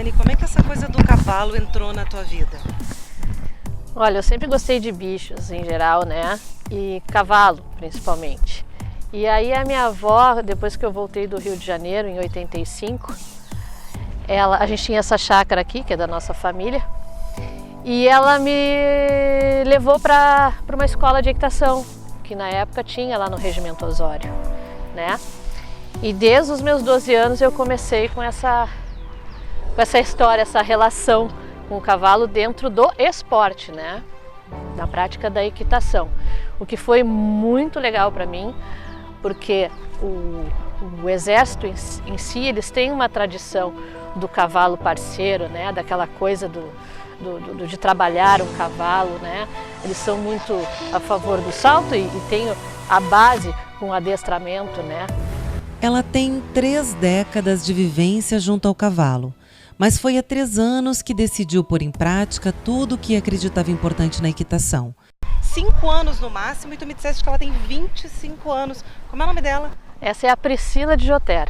Dani, como é que essa coisa do cavalo entrou na tua vida? Olha, eu sempre gostei de bichos em geral, né? E cavalo, principalmente. E aí a minha avó, depois que eu voltei do Rio de Janeiro, em 85, a gente tinha essa chácara aqui, que é da nossa família, e ela me levou para uma escola de equitação, que na época tinha lá no Regimento Osório, né? E desde os meus 12 anos eu comecei com essa história, essa relação com o cavalo dentro do esporte, né? Na prática da equitação. O que foi muito legal para mim, porque o exército em si, eles têm uma tradição do cavalo parceiro, né? Daquela coisa de trabalhar um cavalo, né? Eles são muito a favor do salto e tem a base com o adestramento, né? Ela tem 3 décadas de vivência junto ao cavalo, mas foi há 3 anos que decidiu pôr em prática tudo o que acreditava importante na equitação. 5 anos no máximo, e tu me disseste que ela tem 25 anos. Como é o nome dela? Essa é a Priscila de Jotter.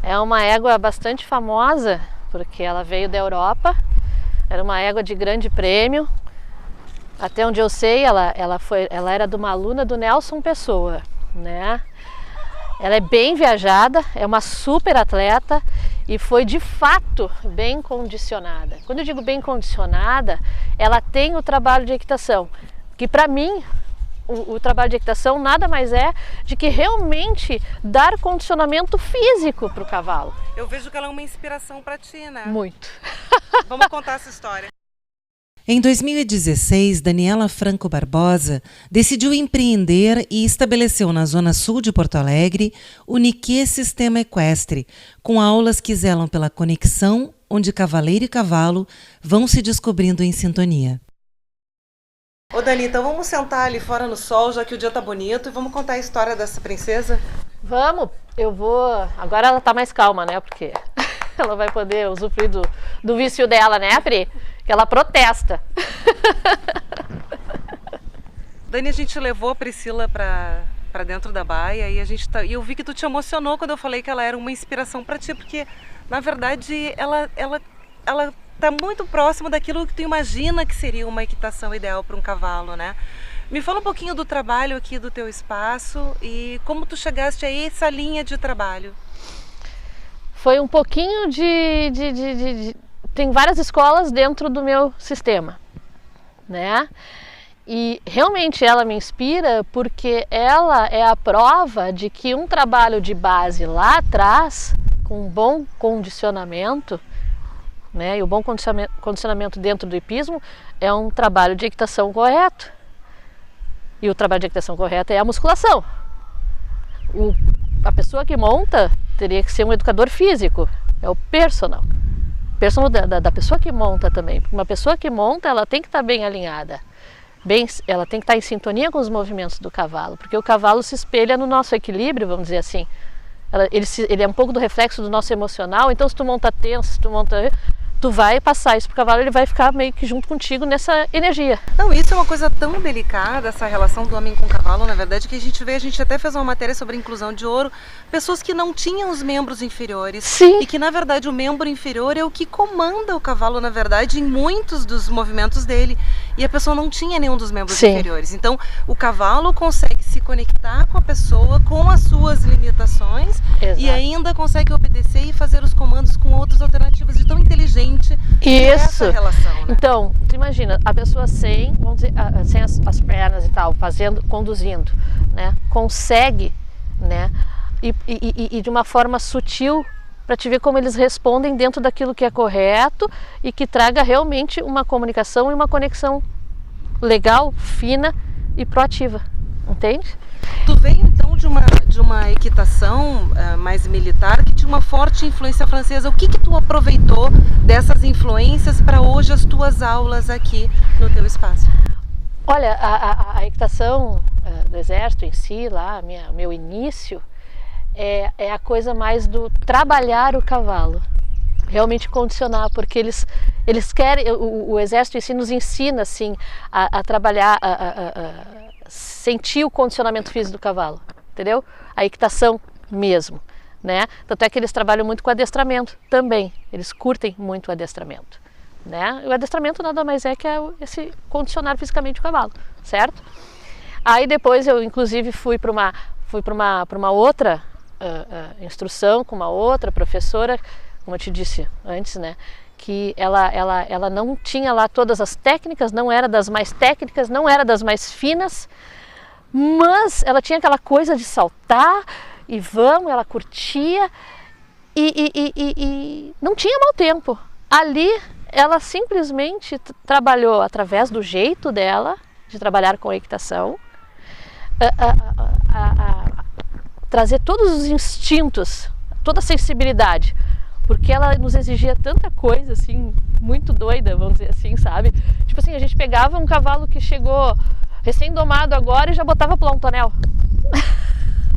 É uma égua bastante famosa, porque ela veio da Europa, era uma égua de grande prêmio. Até onde eu sei, ela era de uma aluna do Nelson Pessoa, né? Ela é bem viajada, é uma super atleta e foi de fato bem condicionada. Quando eu digo bem condicionada, ela tem o trabalho de equitação, que para mim o trabalho de equitação nada mais é de que realmente dar condicionamento físico para o cavalo. Eu vejo que ela é uma inspiração para ti, né? Muito. Vamos contar essa história. Em 2016, Daniela Franco Barbosa decidiu empreender e estabeleceu na zona sul de Porto Alegre o Niquê Sistema Equestre, com aulas que zelam pela conexão, onde cavaleiro e cavalo vão se descobrindo em sintonia. Ô Dani, então vamos sentar ali fora no sol, já que o dia tá bonito, e vamos contar a história dessa princesa? Vamos, eu vou... Agora ela tá mais calma, né? Porque ela vai poder usufruir do vício dela, né, Pri? Que ela protesta. Dani, a gente levou a Priscila para dentro da baia e e eu vi que tu te emocionou quando eu falei que ela era uma inspiração para ti, porque na verdade ela tá muito próximo daquilo que tu imagina que seria uma equitação ideal para um cavalo, né? Me fala um pouquinho do trabalho aqui do teu espaço e como tu chegaste a essa linha de trabalho. Foi um pouquinho Tem várias escolas dentro do meu sistema, né? E realmente ela me inspira porque ela é a prova de que um trabalho de base lá atrás, com um bom condicionamento, né? E o bom condicionamento dentro do hipismo é um trabalho de equitação correto. E o trabalho de equitação correta é a musculação. A pessoa que monta teria que ser um educador físico, é o personal. Da pessoa que monta também, porque uma pessoa que monta, ela tem que estar bem alinhada, ela tem que estar em sintonia com os movimentos do cavalo, porque o cavalo se espelha no nosso equilíbrio, vamos dizer assim. Ele é um pouco do reflexo do nosso emocional, então se tu monta tenso, tu vai passar isso pro cavalo, ele vai ficar meio que junto contigo nessa energia. Não, isso é uma coisa tão delicada, essa relação do homem com o cavalo, na verdade, que a gente até fez uma matéria sobre a inclusão de ouro, pessoas que não tinham os membros inferiores. Sim. E que, na verdade, o membro inferior é o que comanda o cavalo, na verdade, em muitos dos movimentos dele. E a pessoa não tinha nenhum dos membros Sim. inferiores. Então, o cavalo consegue se conectar com a pessoa, com as suas limitações. Exato. E ainda consegue obedecer e fazer os comandos com outras alternativas de tão inteligente. Isso. Essa relação, né? Então, tu imagina, a pessoa sem, vamos dizer, sem as pernas e tal, conduzindo, né? Consegue, né? E de uma forma sutil, para te ver como eles respondem dentro daquilo que é correto e que traga realmente uma comunicação e uma conexão legal, fina e proativa, entende? Tu veio então de uma equitação mais militar que tinha uma forte influência francesa. O que tu aproveitou dessas influências para hoje as tuas aulas aqui no teu espaço? Olha, a equitação do exército em si, lá, meu início, é a coisa mais do trabalhar o cavalo, realmente condicionar, porque eles querem, o exército em si nos ensina assim a trabalhar, sentir o condicionamento físico do cavalo, entendeu? A equitação mesmo, né? Tanto é que eles trabalham muito com adestramento também, eles curtem muito o adestramento, né? O adestramento nada mais é que esse condicionar fisicamente o cavalo, certo? Aí depois eu inclusive fui para uma outra instrução com uma outra professora, como eu te disse antes, né? Que ela não tinha lá todas as técnicas, não era das mais técnicas, não era das mais finas, mas ela tinha aquela coisa de saltar e ela curtia e não tinha mau tempo. Ali ela simplesmente trabalhou através do jeito dela de trabalhar com a equitação, trazer todos os instintos, toda a sensibilidade, porque ela nos exigia tanta coisa, assim, muito doida, vamos dizer assim, sabe? Tipo assim, a gente pegava um cavalo que chegou recém-domado agora e já botava pular um tonel,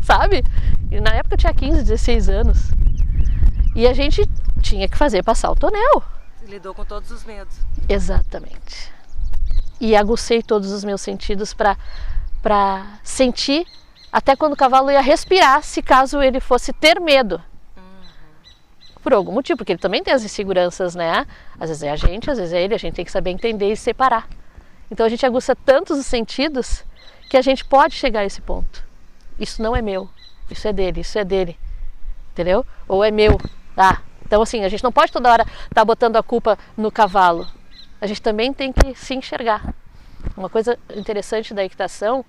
sabe? E na época eu tinha 15, 16 anos. E a gente tinha que fazer passar o tonel. Você lidou com todos os medos. Exatamente. E aguçei todos os meus sentidos para sentir até quando o cavalo ia respirar, se caso ele fosse ter medo. Por algum motivo, porque ele também tem as inseguranças, né? Às vezes é a gente, às vezes é ele, a gente tem que saber entender e separar. Então a gente aguça tantos os sentidos que a gente pode chegar a esse ponto. Isso não é meu, isso é dele, entendeu? Ou é meu, tá? Então assim, a gente não pode toda hora estar botando a culpa no cavalo. A gente também tem que se enxergar. Uma coisa interessante da equitação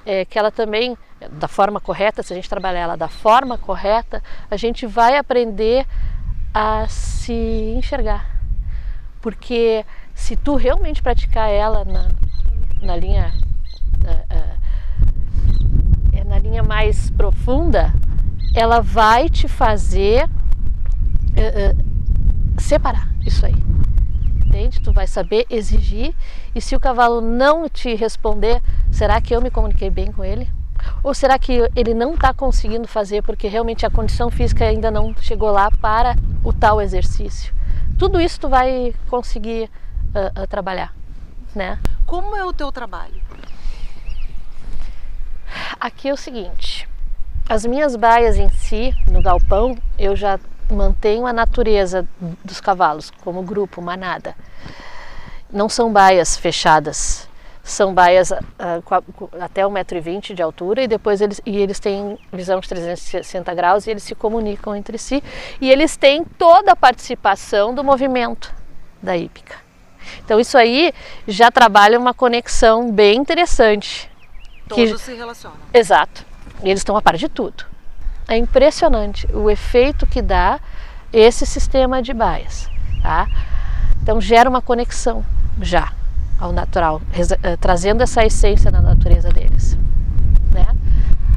é que ela também, da forma correta, se a gente trabalhar ela da forma correta, a gente vai aprender a se enxergar. Porque se tu realmente praticar ela na linha mais profunda, ela vai te fazer separar isso aí. Entende? Tu vai saber exigir, e se o cavalo não te responder, será que eu me comuniquei bem com ele? Ou será que ele não está conseguindo fazer porque realmente a condição física ainda não chegou lá para o tal exercício? Tudo isso tu vai conseguir trabalhar, né? Como é o teu trabalho? Aqui é o seguinte, as minhas baias em si, no galpão, eu já mantenho a natureza dos cavalos como grupo, manada. Não são baias fechadas, são baias até 1,20 m de altura, e depois eles têm visão de 360 graus e eles se comunicam entre si, e eles têm toda a participação do movimento da hípica. Então isso aí já trabalha uma conexão bem interessante. Todos se relacionam. Exato, e eles estão a par de tudo. É impressionante o efeito que dá esse sistema de baias, tá? Então gera uma conexão já ao natural, trazendo essa essência da natureza deles, né?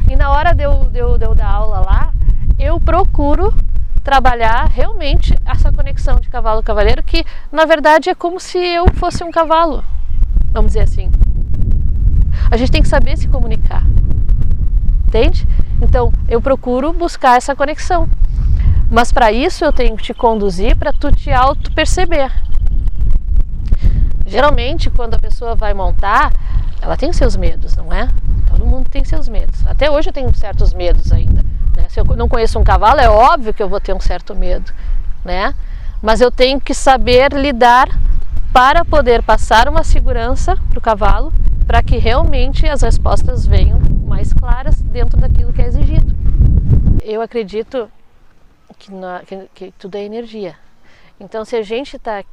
E na hora de eu dar aula lá, eu procuro trabalhar realmente essa conexão de cavalo-cavaleiro, que na verdade é como se eu fosse um cavalo, vamos dizer assim. A gente tem que saber se comunicar, entende? Então eu procuro buscar essa conexão, mas para isso eu tenho que te conduzir para tu te auto-perceber. Geralmente quando a pessoa vai montar, ela tem seus medos, não é? Todo mundo tem seus medos. Até hoje eu tenho certos medos ainda, né? Se eu não conheço um cavalo, é óbvio que eu vou ter um certo medo, né? Mas eu tenho que saber lidar para poder passar uma segurança para o cavalo, para que realmente as respostas venham mais claras dentro daquilo que é exigido. Eu acredito que tudo é energia. Então, se a gente está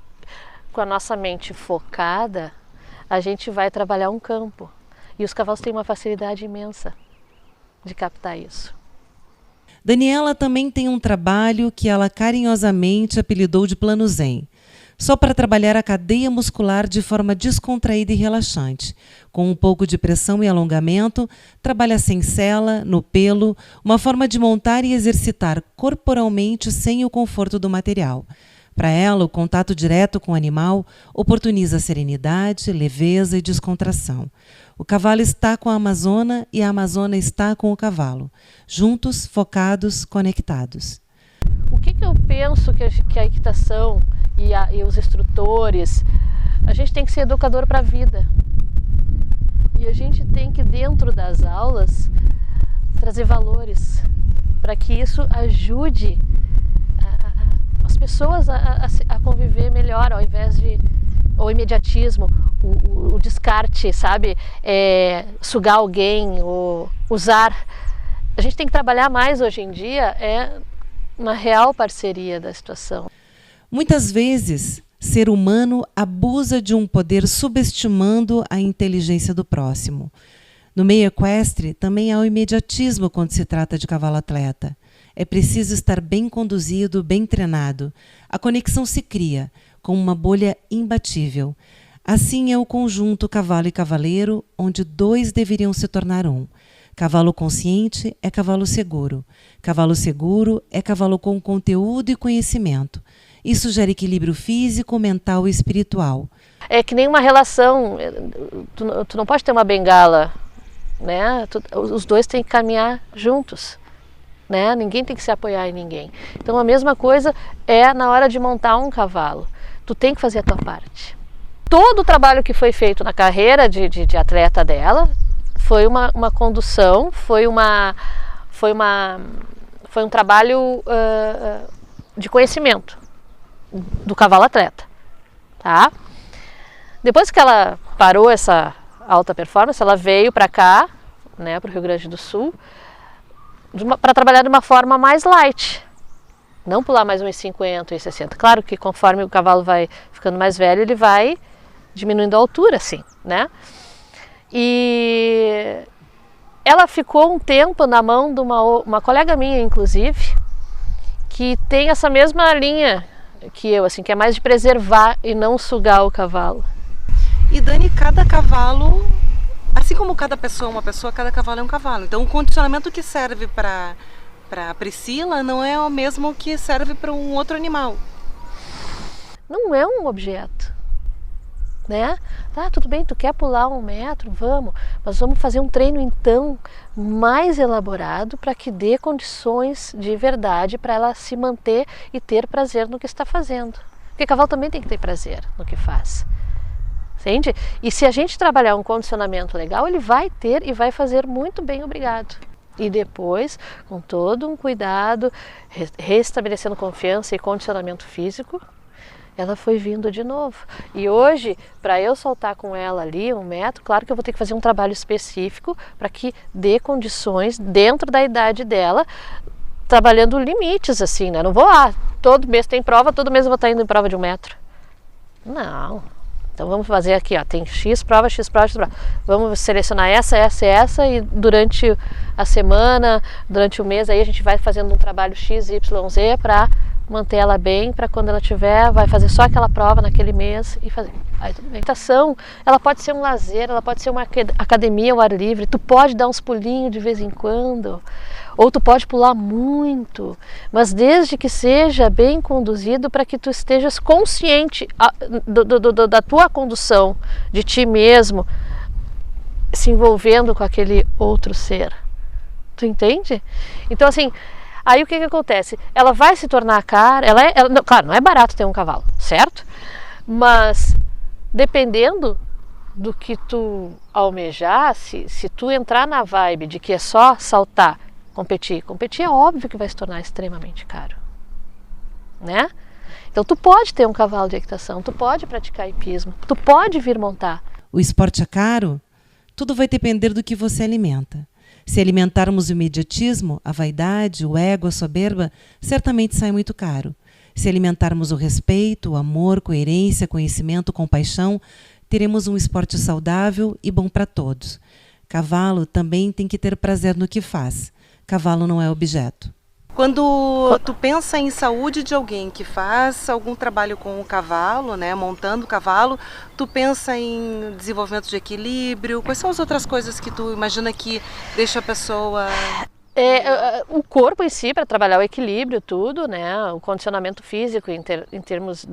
com a nossa mente focada, a gente vai trabalhar um campo. E os cavalos têm uma facilidade imensa de captar isso. Daniela também tem um trabalho que ela carinhosamente apelidou de Plano Zen, só para trabalhar a cadeia muscular de forma descontraída e relaxante. Com um pouco de pressão e alongamento, trabalha sem sela, no pelo, uma forma de montar e exercitar corporalmente sem o conforto do material. Para ela, o contato direto com o animal oportuniza serenidade, leveza e descontração. O cavalo está com a amazona e a amazona está com o cavalo, juntos, focados, conectados. O que eu penso que a equitação e os instrutores, a gente tem que ser educador para a vida. E a gente tem que, dentro das aulas, trazer valores para que isso ajude as pessoas a conviver melhor, ao invés de o imediatismo, o descarte, sabe? Sugar alguém, ou usar. A gente tem que trabalhar mais hoje em dia uma real parceria da situação. Muitas vezes, ser humano abusa de um poder subestimando a inteligência do próximo. No meio equestre, também há o imediatismo quando se trata de cavalo-atleta. É preciso estar bem conduzido, bem treinado. A conexão se cria, com uma bolha imbatível. Assim é o conjunto cavalo e cavaleiro, onde dois deveriam se tornar um. Cavalo consciente é cavalo seguro. Cavalo seguro é cavalo com conteúdo e conhecimento. Isso gera equilíbrio físico, mental e espiritual. É que nem uma relação, tu não pode ter uma bengala, né? Os dois têm que caminhar juntos, né? Ninguém tem que se apoiar em ninguém. Então a mesma coisa é na hora de montar um cavalo. Tu tem que fazer a tua parte. Todo o trabalho que foi feito na carreira de atleta dela foi uma condução, foi um trabalho de conhecimento do cavalo atleta, tá? Depois que ela parou essa alta performance, ela veio para cá, né, para o Rio Grande do Sul, para trabalhar de uma forma mais light, não pular mais 1,50, 1,60. Claro que conforme o cavalo vai ficando mais velho, ele vai diminuindo a altura, assim, né? E ela ficou um tempo na mão de uma colega minha, inclusive, que tem essa mesma linha que eu, assim, que é mais de preservar e não sugar o cavalo. E Dani, cada cavalo, assim como cada pessoa é uma pessoa, cada cavalo é um cavalo. Então o condicionamento que serve para Priscila não é o mesmo que serve para um outro animal. Não é um objeto, né? Tá, tudo bem, tu quer pular 1 metro? Vamos, mas vamos fazer um treino então mais elaborado para que dê condições de verdade para ela se manter e ter prazer no que está fazendo. Porque cavalo também tem que ter prazer no que faz. Entende? E se a gente trabalhar um condicionamento legal, ele vai ter e vai fazer muito bem, obrigado. E depois, com todo um cuidado, restabelecendo confiança e condicionamento físico, ela foi vindo de novo. E hoje, para eu soltar com ela ali 1 metro, claro que eu vou ter que fazer um trabalho específico para que dê condições dentro da idade dela, trabalhando limites assim, né? Não vou todo mês tem prova, todo mês eu vou estar indo em prova de 1 metro. Não. Então vamos fazer aqui, ó, tem X prova, X prova, X prova. Vamos selecionar essa e durante a semana, durante o mês, aí a gente vai fazendo um trabalho X, Y, Z para manter ela bem, para quando ela tiver, vai fazer só aquela prova naquele mês e fazer. Aí tudo bem. A natação, ela pode ser um lazer, ela pode ser uma academia ao ar livre, tu pode dar uns pulinhos de vez em quando, ou tu pode pular muito, mas desde que seja bem conduzido para que tu estejas consciente da tua condução, de ti mesmo, se envolvendo com aquele outro ser. Tu entende? Então assim, aí o que acontece? Ela vai se tornar cara, claro, não é barato ter um cavalo, certo? Mas dependendo do que tu almejar, se tu entrar na vibe de que é só saltar, competir é óbvio que vai se tornar extremamente caro, né? Então tu pode ter um cavalo de equitação, tu pode praticar hipismo, tu pode vir montar. O esporte é caro? Tudo vai depender do que você alimenta. Se alimentarmos o imediatismo, a vaidade, o ego, a soberba, certamente sai muito caro. Se alimentarmos o respeito, o amor, coerência, conhecimento, compaixão, teremos um esporte saudável e bom para todos. Cavalo também tem que ter prazer no que faz. Cavalo não é objeto. Quando tu pensa em saúde de alguém que faz algum trabalho com o cavalo, né, montando o cavalo, tu pensa em desenvolvimento de equilíbrio? Quais são as outras coisas que tu imagina que deixa a pessoa... O corpo em si, para trabalhar o equilíbrio, tudo, né? O condicionamento físico em termos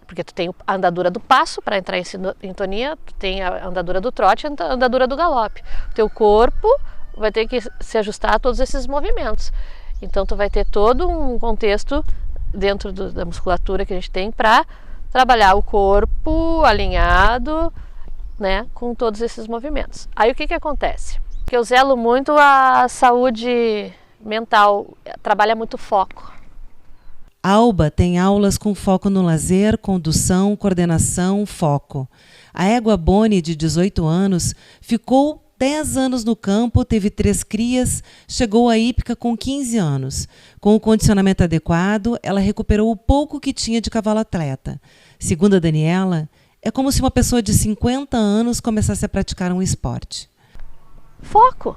porque tu tem a andadura do passo para entrar em sintonia, tu tem a andadura do trote e a andadura do galope. O teu corpo vai ter que se ajustar a todos esses movimentos. Então tu vai ter todo um contexto dentro da musculatura que a gente tem para trabalhar o corpo alinhado, né, com todos esses movimentos. Aí o que acontece? Que eu zelo muito a saúde mental, trabalha muito foco. Alba tem aulas com foco no lazer, condução, coordenação, foco. A égua Boni, de 18 anos, ficou 10 anos no campo, teve 3 crias, chegou à hípica com 15 anos. Com o condicionamento adequado, ela recuperou o pouco que tinha de cavalo atleta. Segundo a Daniela, é como se uma pessoa de 50 anos começasse a praticar um esporte. Foco!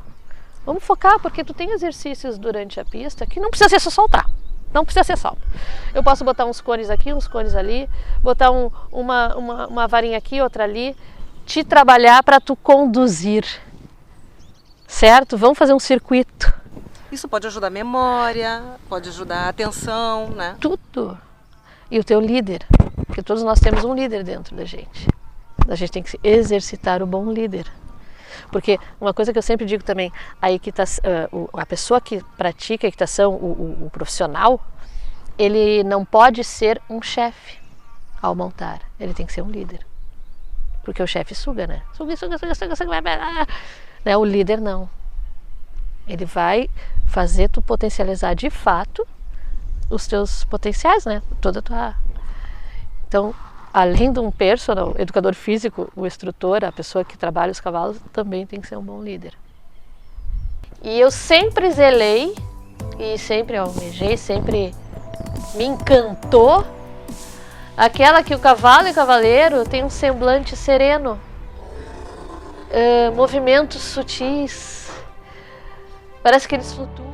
Vamos focar, porque tu tem exercícios durante a pista que não precisa ser só soltar. Não precisa ser salto. Eu posso botar uns cones aqui, uns cones ali, botar uma varinha aqui, outra ali, te trabalhar para tu conduzir. Certo? Vamos fazer um circuito. Isso pode ajudar a memória, pode ajudar a atenção, né? Tudo. E o teu líder, porque todos nós temos um líder dentro da gente. A gente tem que exercitar o bom líder. Porque uma coisa que eu sempre digo também, a pessoa que pratica a equitação, o profissional, ele não pode ser um chefe ao montar, ele tem que ser um líder. Porque o chefe suga, né? Suga. Né? O líder não. Ele vai fazer tu potencializar de fato os teus potenciais, né? Toda a tua... Então, além de um personal, educador físico, o instrutor, a pessoa que trabalha os cavalos, também tem que ser um bom líder. E eu sempre zelei, e sempre almejei, sempre me encantou, aquela que o cavalo e o cavaleiro tem um semblante sereno, movimentos sutis, parece que eles flutuam.